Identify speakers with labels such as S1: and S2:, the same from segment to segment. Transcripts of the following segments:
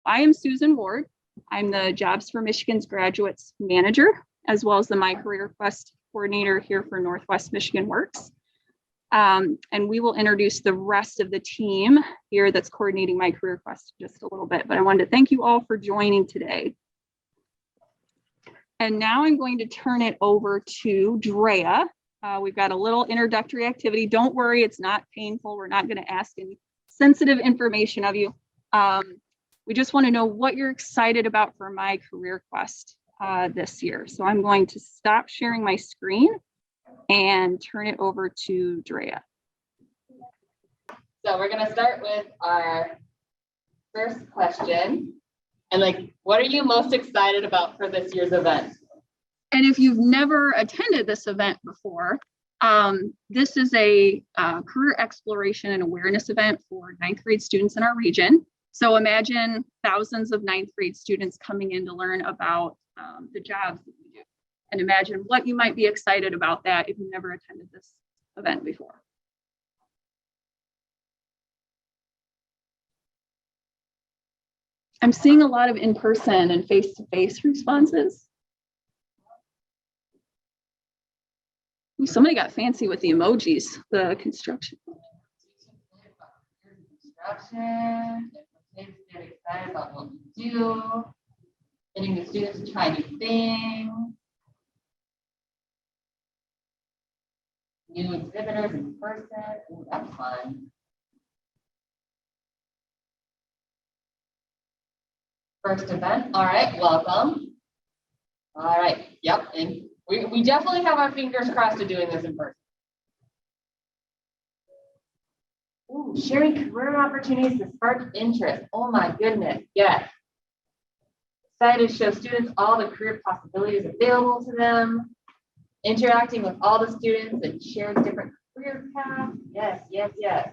S1: I am Susan Ward. I'm the Jobs for Michigan's Graduates Manager, as well as the MiCareerQuest Coordinator here for Northwest Michigan Works. And we will introduce the rest of the team here that's coordinating MiCareerQuest just a little bit, but I wanted to thank you all for joining today. And now I'm going to turn it over to Drea. We've got a little introductory activity. Don't worry, it's not painful. We're not going to ask any sensitive information of you. We just want to know what you're excited about for MiCareerQuest this year. So I'm going to stop sharing my screen and turn it over to Drea.
S2: So we're going to start with our first question. And what are you most excited about for this year's event?
S1: And if you've never attended this event before, this is a career exploration and awareness event for ninth grade students in our region. So imagine thousands of ninth grade students coming in to learn about the jobs that we do. And imagine what you might be excited about that if you've never attended this event before. I'm seeing a lot of in-person and face-to-face responses. Ooh, somebody got fancy with the emojis, the construction.
S2: Kids get excited about what we do, getting the students to try new things, new exhibitors in person. Ooh, that's fun. First event. All right, welcome. All right, yep, and we definitely have our fingers crossed to doing this in person. Ooh, sharing career opportunities to spark interest. Oh my goodness, yes. Excited to show students all the career possibilities available to them, interacting with all the students and sharing different career paths. Yes, yes, yes.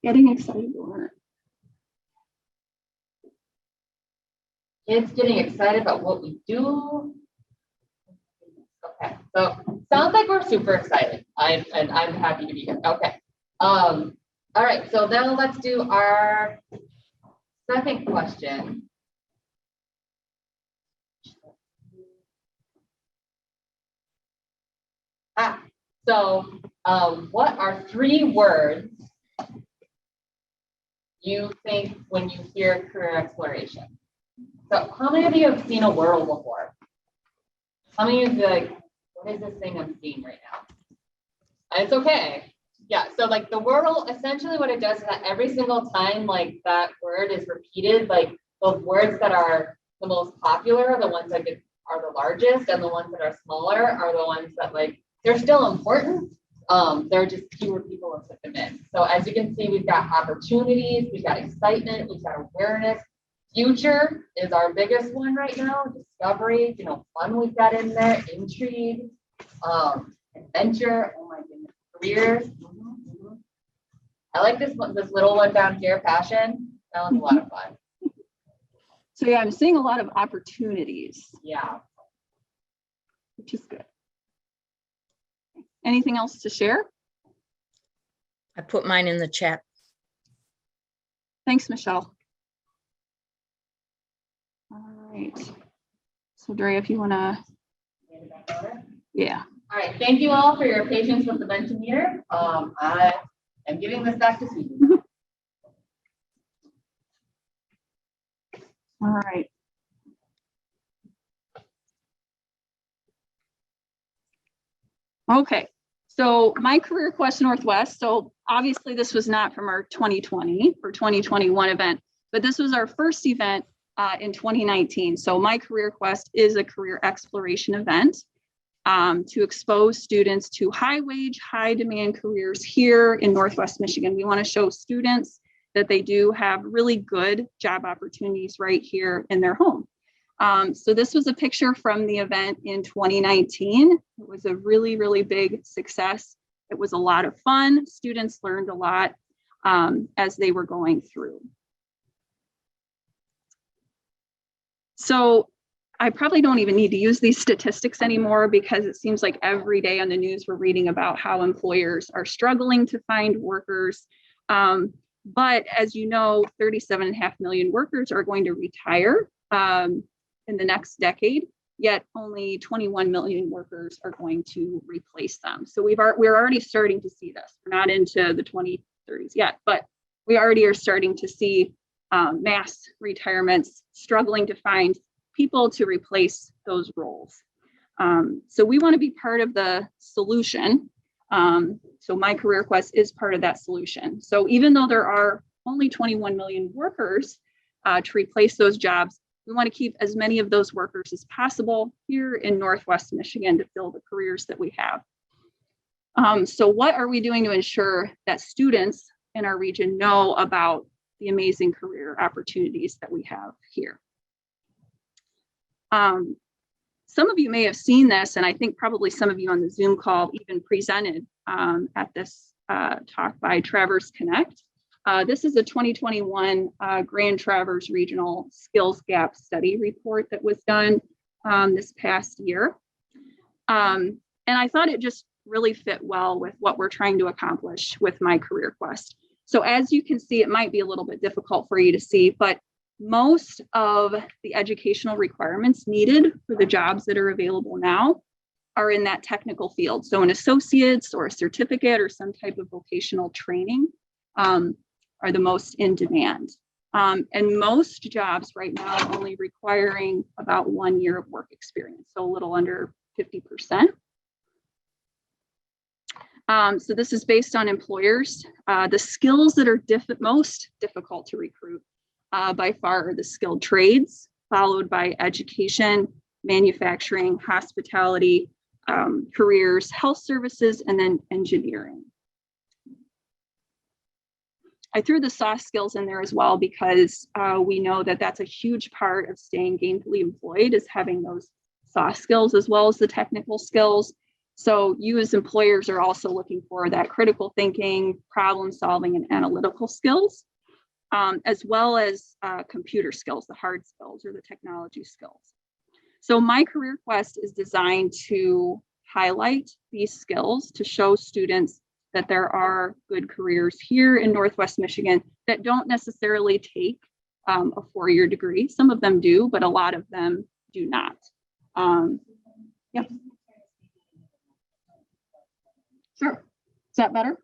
S1: Getting excited to learn.
S2: Kids getting excited about what we do. Okay, so sounds like we're super excited. I'm happy to be here. Okay. All right, so now let's do our second question. What are 3 words you think when you hear career exploration? So how many of you have seen a whirl before? How many of you like, what is this thing I'm seeing right now? And it's okay. Yeah, so the whirl, essentially what it does is that every single time that word is repeated, the words that are the most popular are the ones that are the largest, and the ones that are smaller are the ones that they're still important. There are just fewer people who put them in. So as you can see, we've got opportunities, we've got excitement, we've got awareness. Future is our biggest one right now. Discovery, fun we've got in there. Intrigue, adventure. Oh my goodness, careers. I like this little one down here. Passion. That was a lot of fun.
S1: So yeah, I'm seeing a lot of opportunities.
S2: Yeah,
S1: which is good. Anything else to share?
S3: I put mine in the chat.
S1: Thanks, Michelle. All right. So Dre, if you want to. Yeah.
S2: All right. Thank you all for your patience with the Mentimeter. I am giving this back to Susan.
S1: All right. Okay. So MiCareerQuest Northwest. So obviously this was not from our 2020 or 2021 event, but this was our first event in 2019. So MiCareerQuest is a career exploration event to expose students to high wage, high demand careers here in Northwest Michigan. We want to show students that they do have really good job opportunities right here in their home. So this was a picture from the event in 2019. It was a really, really big success. It was a lot of fun. Students learned a lot as they were going through. So I probably don't even need to use these statistics anymore because it seems like every day on the news we're reading about how employers are struggling to find workers. But as you know, 37.5 million workers are going to retire in the next decade, yet only 21 million workers are going to replace them. So we're already starting to see this. We're not into the 2030s yet, but we already are starting to see mass retirements, struggling to find people to replace those roles. So we want to be part of the solution. So MiCareerQuest is part of that solution. So even though there are only 21 million workers to replace those jobs, we want to keep as many of those workers as possible here in Northwest Michigan to fill the careers that we have. So what are we doing to ensure that students in our region know about the amazing career opportunities that we have here? Some of you may have seen this, and I think probably some of you on the Zoom call even presented at this talk by Traverse Connect. This is a 2021 Grand Traverse Regional Skills Gap Study report that was done this past year. And I thought it just really fit well with what we're trying to accomplish with MiCareerQuest. So as you can see, it might be a little bit difficult for you to see, but most of the educational requirements needed for the jobs that are available now are in that technical field. So an associate's or a certificate or some type of vocational training are the most in demand. And most jobs right now are only requiring about 1 year of work experience, so a little under 50%. So this is based on employers. The skills that are most difficult to recruit by far are the skilled trades, followed by education, manufacturing, hospitality, careers, health services, and then engineering. I threw the soft skills in there as well because we know that that's a huge part of staying gainfully employed, is having those soft skills as well as the technical skills. So you as employers are also looking for that critical thinking, problem solving, and analytical skills, as well as computer skills, the hard skills or the technology skills. So MiCareerQuest is designed to highlight these skills to show students that there are good careers here in Northwest Michigan that don't necessarily take a 4-year degree. Some of them do, but a lot of them do not. Yeah. Sure. Is that better?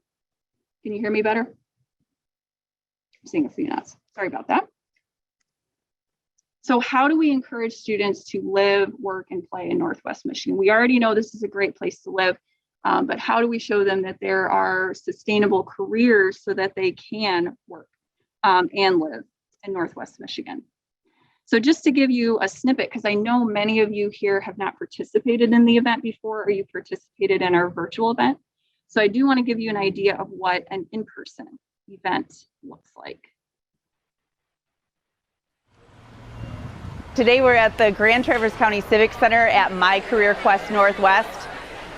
S1: Can you hear me better? I'm seeing a few nods. Sorry about that. So how do we encourage students to live, work, and play in Northwest Michigan? We already know this is a great place to live, but how do we show them that there are sustainable careers so that they can work and live in Northwest Michigan? So just to give you a snippet, because I know many of you here have not participated in the event before, or you participated in our virtual event. So I do want to give you an idea of what an in-person event looks like.
S4: Today we're at the Grand Traverse County Civic Center at MiCareerQuest Northwest.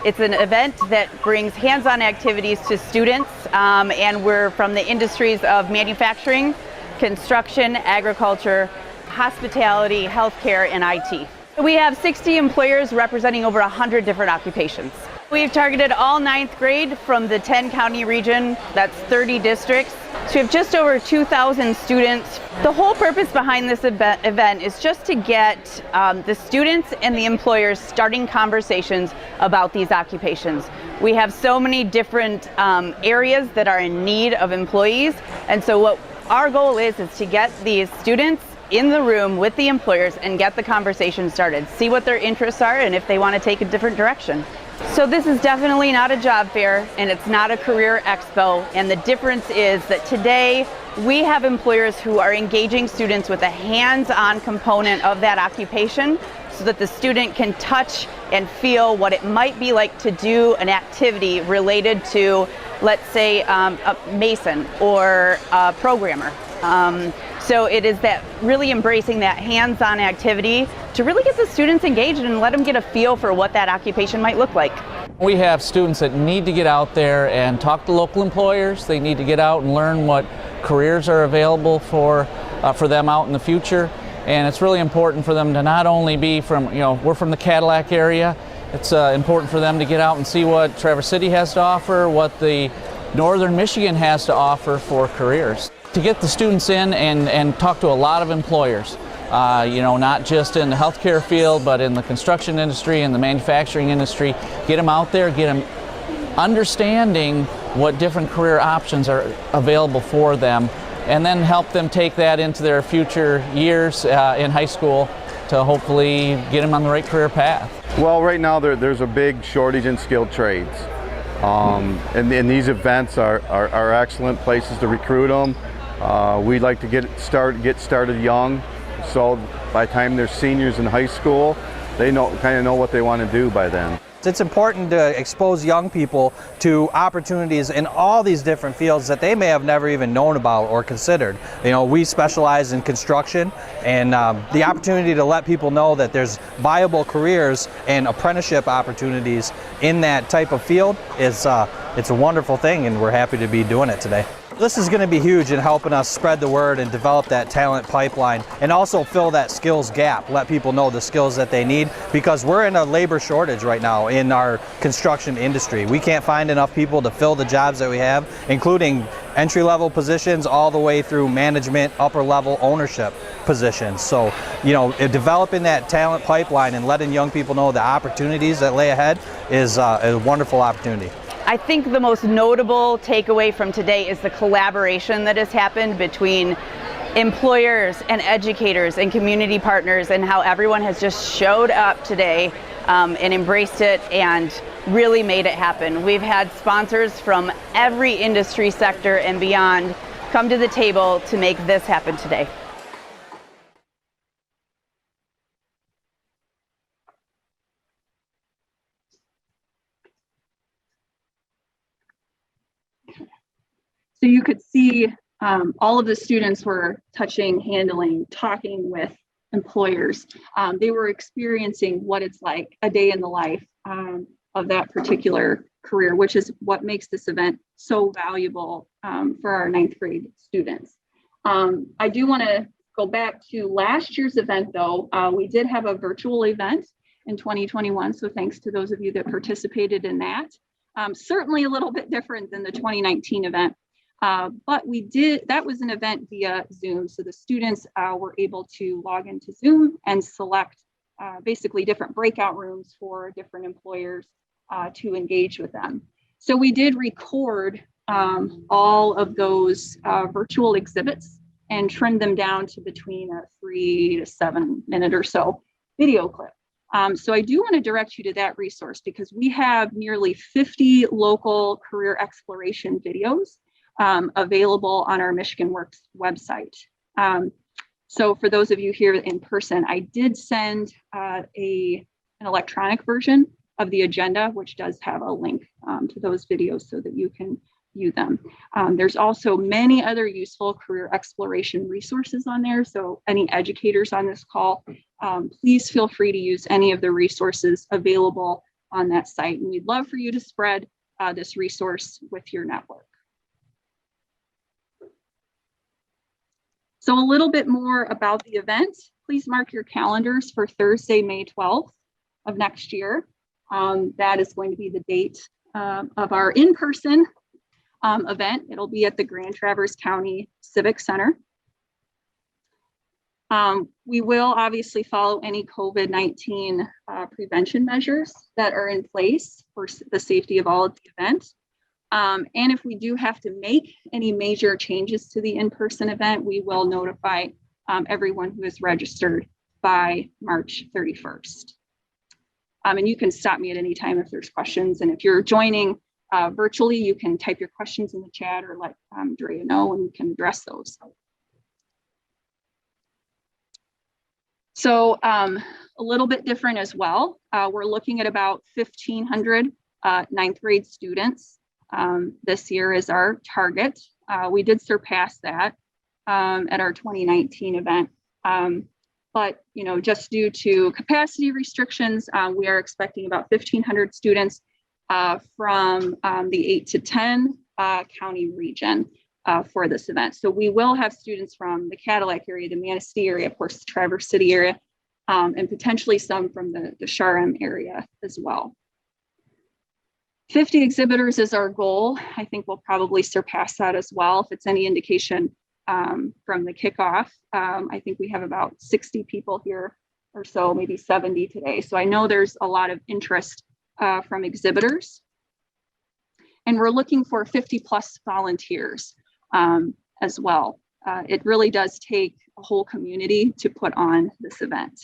S4: It's an event that brings hands-on activities to students, and we're from the industries of manufacturing, construction, agriculture, hospitality, healthcare, and IT. We have 60 employers representing over 100 different occupations. We've targeted all 9th grade from the 10-county region, that's 30 districts. So we have just over 2,000 students. The whole purpose behind this event is just to get the students and the employers starting conversations about these occupations. We have so many different areas that are in need of employees, and so what our goal is to get these students in the room with the employers and get the conversation started, see what their interests are and if they want to take a different direction. So this is definitely not a job fair, and it's not a career expo, and the difference is that today we have employers who are engaging students with a hands-on component of that occupation so that the student can touch and feel what it might be like to do an activity related to, let's say, a mason or a programmer. So it is that really embracing that hands-on activity to really get the students engaged and let them get a feel for what that occupation might look like.
S5: We have students that need to get out there and talk to local employers. They need to get out and learn what careers are available for them out in the future. And it's really important for them to not only be from, we're from the Cadillac area. It's important for them to get out and see what Traverse City has to offer, what the Northern Michigan has to offer for careers. To get the students in and talk to a lot of employers, not just in the healthcare field, but in the construction industry and the manufacturing industry, get them out there, get them understanding what different career options are available for them, and then help them take that into their future years in high school to hopefully get them on the right career path.
S6: Well, right now there's a big shortage in skilled trades. And these events are excellent places to recruit them. We like to get started young, so by the time they're seniors in high school, they kind of know what they want to do by then.
S7: It's important to expose young people to opportunities in all these different fields that they may have never even known about or considered. We specialize in construction, and the opportunity to let people know that there's viable careers and apprenticeship opportunities in that type of field is it's a wonderful thing, and we're happy to be doing it today. This is going to be huge in helping us spread the word and develop that talent pipeline, and also fill that skills gap, let people know the skills that they need, because we're in a labor shortage right now in our construction industry. We can't find enough people to fill the jobs that we have, including entry-level positions all the way through management, upper-level ownership positions. So, developing that talent pipeline and letting young people know the opportunities that lay ahead is a wonderful opportunity.
S4: I think the most notable takeaway from today is the collaboration that has happened between employers and educators and community partners, and how everyone has just showed up today and embraced it and really made it happen. We've had sponsors from every industry sector and beyond come to the table to make this happen today.
S1: So you could see all of the students were touching, handling, talking with employers. They were experiencing what it's like, a day in the life of that particular career, which is what makes this event so valuable for our 9th grade students. I do want to go back to last year's event, though. We did have a virtual event in 2021, so thanks to those of you that participated in that. Certainly a little bit different than the 2019 event. But that was an event via Zoom. So the students were able to log into Zoom and select basically different breakout rooms for different employers to engage with them. So we did record all of those virtual exhibits and trim them down to between a 3 to 7 minute or so video clip. So I do want to direct you to that resource, because we have nearly 50 local career exploration videos available on our Michigan Works website. So for those of you here in person, I did send an electronic version of the agenda, which does have a link to those videos so that you can view them. There's also many other useful career exploration resources on there. So any educators on this call, please feel free to use any of the resources available on that site. And we'd love for you to spread this resource with your network. So a little bit more about the event. Please mark your calendars for Thursday, May 12th of next year. That is going to be the date of our in-person event. It'll be at the Grand Traverse County Civic Center. We will obviously follow any COVID-19 prevention measures that are in place for the safety of all at the event. And if we do have to make any major changes to the in-person event, we will notify everyone who is registered by March 31st. And you can stop me at any time if there's questions. And if you're joining virtually, you can type your questions in the chat or let Drea know, and we can address those. So a little bit different as well. We're looking at about 1,500 ninth grade students. This year is our target. We did surpass that at our 2019 event. But just due to capacity restrictions, we are expecting about 1,500 students from the 8 to 10 county region for this event. So we will have students from the Cadillac area, the Manistee area, of course, the Traverse City area, and potentially some from the Charm area as well. 50 exhibitors is our goal. I think we'll probably surpass that as well. If it's any indication from the kickoff, I think we have about 60 people here or so, maybe 70 today. So I know there's a lot of interest from exhibitors. And we're looking for 50 plus volunteers as well. It really does take a whole community to put on this event.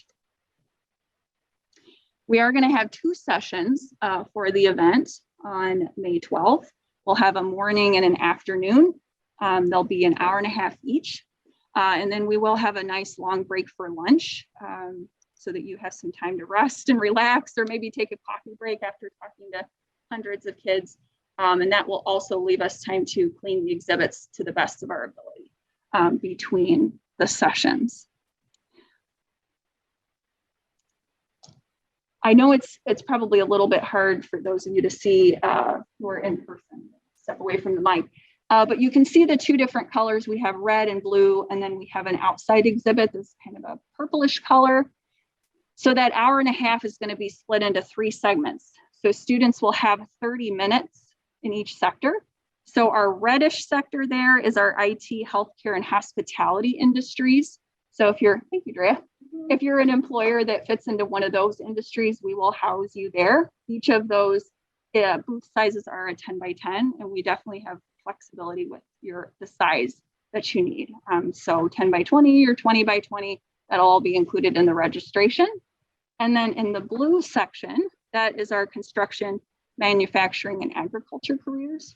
S1: We are going to have 2 sessions for the event on May 12th. We'll have a morning and an afternoon. They'll be an hour and a half each. And then we will have a nice long break for lunch so that you have some time to rest and relax, or maybe take a coffee break after talking to hundreds of kids. And that will also leave us time to clean the exhibits to the best of our ability between the sessions. I know it's probably a little bit hard for those of you to see who are in person. Step away from the mic. But you can see the 2 different colors. We have red and blue, and then we have an outside exhibit that's kind of a purplish color. So that hour and a half is going to be split into 3 segments. So students will have 30 minutes in each sector. So our reddish sector there is our IT, healthcare, and hospitality industries. So if you're, thank you, Drea. If you're an employer that fits into one of those industries, we will house you there. Each of those booth sizes are a 10 by 10, and we definitely have flexibility with the size that you need. So 10 by 20 or 20 by 20, that'll all be included in the registration. And then in the blue section, that is our construction, manufacturing, and agriculture careers.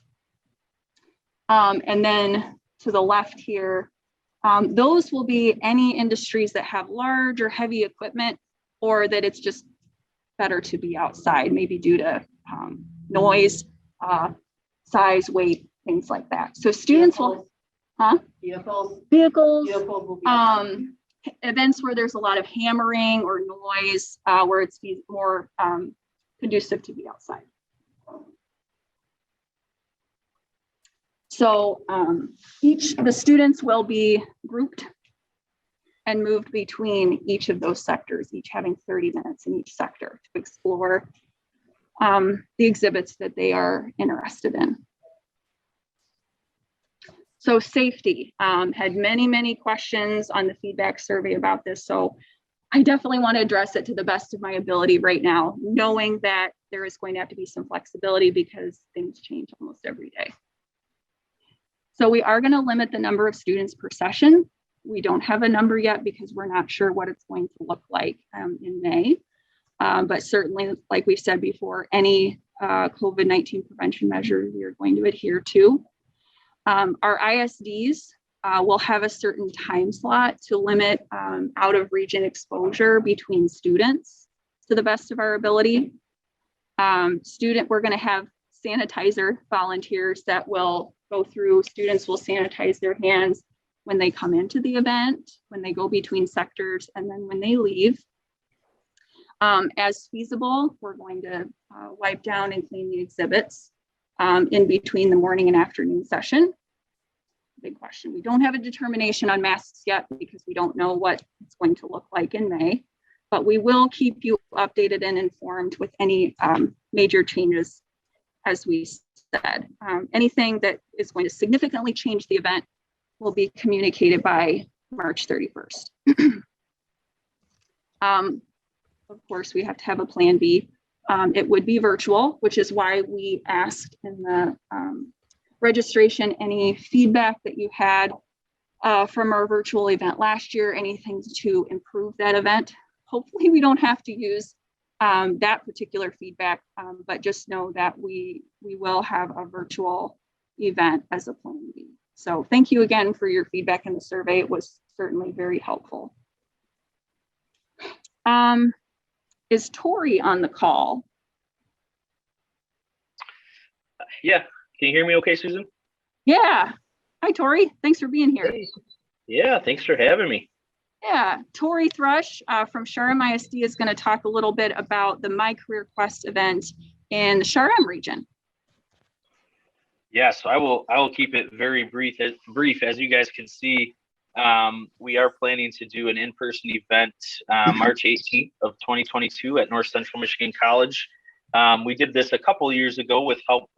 S1: And then to the left here, those will be any industries that have large or heavy equipment, or that it's just better to be outside, maybe due to noise, size, weight, things like that. So students will, vehicles will be events where there's a lot of hammering or noise, where it's more conducive to be outside. So the students will be grouped and moved between each of those sectors, each having 30 minutes in each sector to explore the exhibits that they are interested in. So safety, had many questions on the feedback survey about this. So I definitely want to address it to the best of my ability right now, knowing that there is going to have to be some flexibility because things change almost every day. So we are going to limit the number of students per session. We don't have a number yet because we're not sure what it's going to look like in May. But certainly, like we've said before, any COVID-19 prevention measures we are going to adhere to. Our ISDs will have a certain time slot to limit out of region exposure between students to the best of our ability. We're going to have sanitizer volunteers that will go through, students will sanitize their hands when they come into the event, when they go between sectors, and then when they leave. As feasible, we're going to wipe down and clean the exhibits in between the morning and afternoon session. Big question. We don't have a determination on masks yet because we don't know what it's going to look like in May, but we will keep you updated and informed with any major changes, as we said. Anything that is going to significantly change the event will be communicated by March 31st. Of course, we have to have a plan B. It would be virtual, which is why we asked in the registration any feedback that you had from our virtual event last year, anything to improve that event. Hopefully we don't have to use that particular feedback, but just know that we will have a virtual event as a plan B. So thank you again for your feedback in the survey. It was certainly very helpful. Is Tori on the call?
S8: Yeah. Can you hear me okay, Susan?
S1: Yeah. Hi, Tori. Thanks for being here.
S8: Hey. Yeah, thanks for having me.
S1: Yeah, Tori Thrush from Shoreham ISD is going to talk a little bit about the MiCareerQuest event in the Shoreham region.
S8: Yeah, so I will keep it very brief. As you guys can see, we are planning to do an in-person event March 18th of 2022 at North Central Michigan College. We did this a couple years ago with help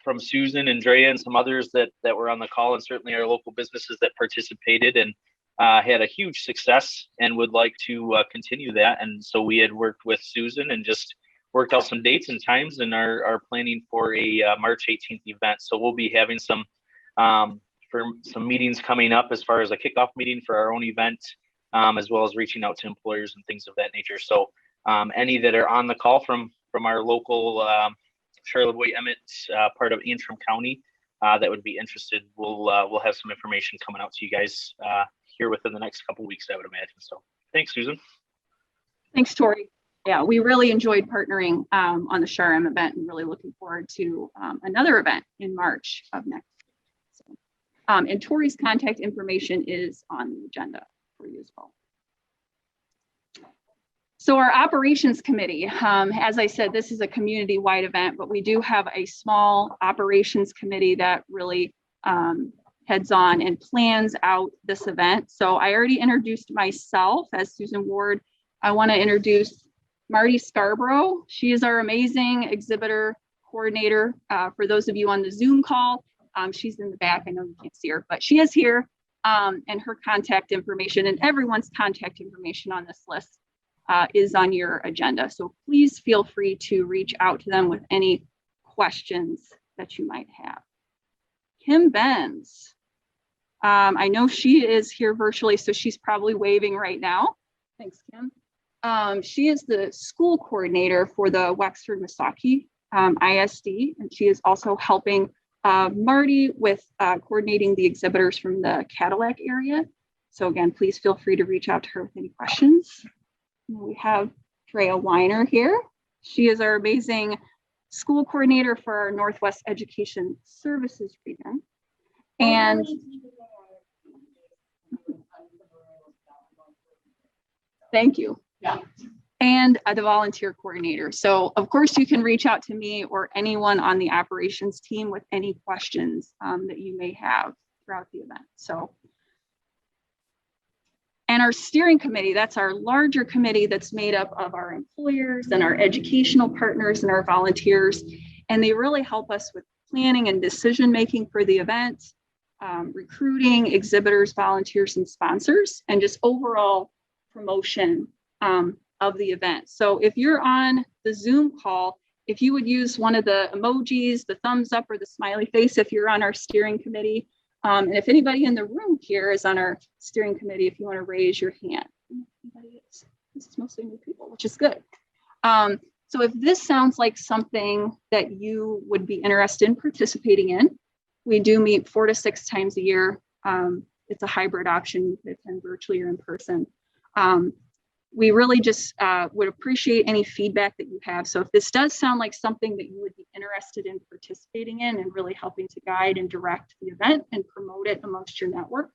S8: from Susan and Drea and some others that were on the call, and certainly our local businesses that participated, and had a huge success and would like to continue that. And so we had worked with Susan and just worked out some dates and times, and are planning for a March 18th event. So we'll be having some meetings coming up as far as a kickoff meeting for our own event, as well as reaching out to employers and things of that nature. So any that are on the call from our local Charlevoix-Emmett part of Antrim County that would be interested, we'll have some information coming out to you guys here within the next couple of weeks, I would imagine. So thanks, Susan.
S1: Thanks, Tori. Yeah, we really enjoyed partnering on the SHRM event, and really looking forward to another event in March of next year. So, and Tori's contact information is on the agenda for you as well. So our operations committee, as I said, this is a community-wide event, but we do have a small operations committee that really heads on and plans out this event. So I already introduced myself as Susan Ward. I want to introduce Marty Scarborough. She is our amazing exhibitor coordinator. For those of you on the Zoom call, she's in the back. I know you can't see her, but she is here, and her contact information and everyone's contact information on this list is on your agenda. So please feel free to reach out to them with any questions that you might have. Kim Benz. I know she is here virtually, so she's probably waving right now. Thanks, Kim. She is the school coordinator for the Wexford Misaki ISD, and she is also helping Marty with coordinating the exhibitors from the Cadillac area. So again, please feel free to reach out to her with any questions. We have Drea Weiner here. She is our amazing school coordinator for our Northwest Education Services region. And thank you. Yeah. And the volunteer coordinator. So of course you can reach out to me or anyone on the operations team with any questions that you may have throughout the event. So, and our steering committee, that's our larger committee that's made up of our employers and our educational partners and our volunteers. And they really help us with planning and decision-making for the event, recruiting exhibitors, volunteers, and sponsors, and just overall promotion of the event. So if you're on the Zoom call, if you would use one of the emojis, the thumbs up or the smiley face, if you're on our steering committee, and if anybody in the room here is on our steering committee, if you want to raise your hand. This is mostly new people, which is good. So if this sounds like something that you would be interested in participating in, we do meet 4 to 6 times a year. It's a hybrid option. You can attend virtually or in person. We really just would appreciate any feedback that you have. So if this does sound like something that you would be interested in participating in and really helping to guide and direct the event and promote it amongst your network,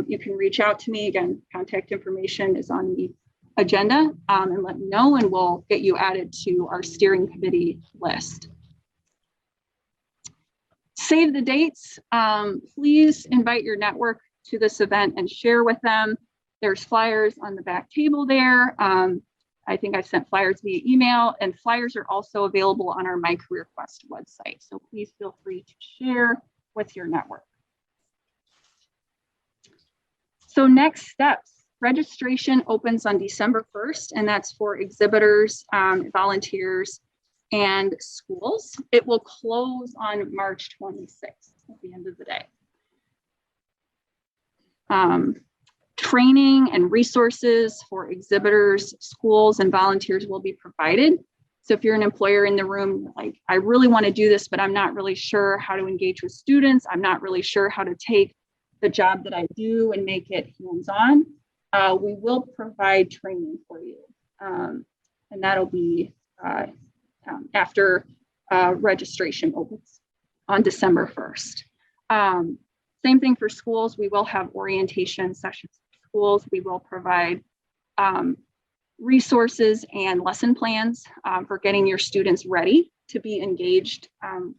S1: you can reach out to me. Again, contact information is on the agenda, and let me know, and we'll get you added to our steering committee list. Save the dates. Please invite your network to this event and share with them. There's flyers on the back table there. I think I've sent flyers via email, and flyers are also available on our MiCareerQuest website. So please feel free to share with your network. So next steps. Registration opens on December 1st, and that's for exhibitors, volunteers, and schools. It will close on March 26th at the end of the day. Training and resources for exhibitors, schools, and volunteers will be provided. So if you're an employer in the room, like, I really want to do this, but I'm not really sure how to engage with students. I'm not really sure how to take the job that I do and make it hands-on. We will provide training for you. And that'll be after registration opens on December 1st. Same thing for schools. We will have orientation sessions for schools. We will provide resources and lesson plans for getting your students ready to be engaged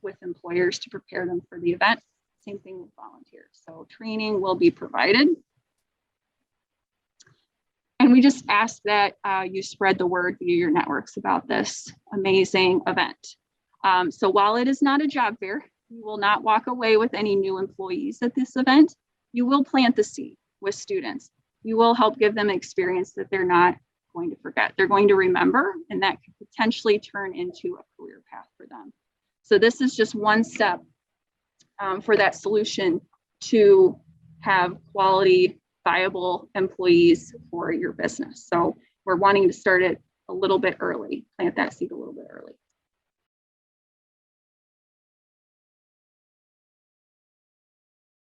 S1: with employers to prepare them for the event. Same thing with volunteers. So training will be provided. And we just ask that you spread the word via your networks about this amazing event. So while it is not a job fair, you will not walk away with any new employees at this event. You will plant the seed with students. You will help give them an experience that they're not going to forget. They're going to remember, and that could potentially turn into a career path for them. So this is just one step for that solution to have quality, viable employees for your business. So we're wanting to start it a little bit early, plant that seed a little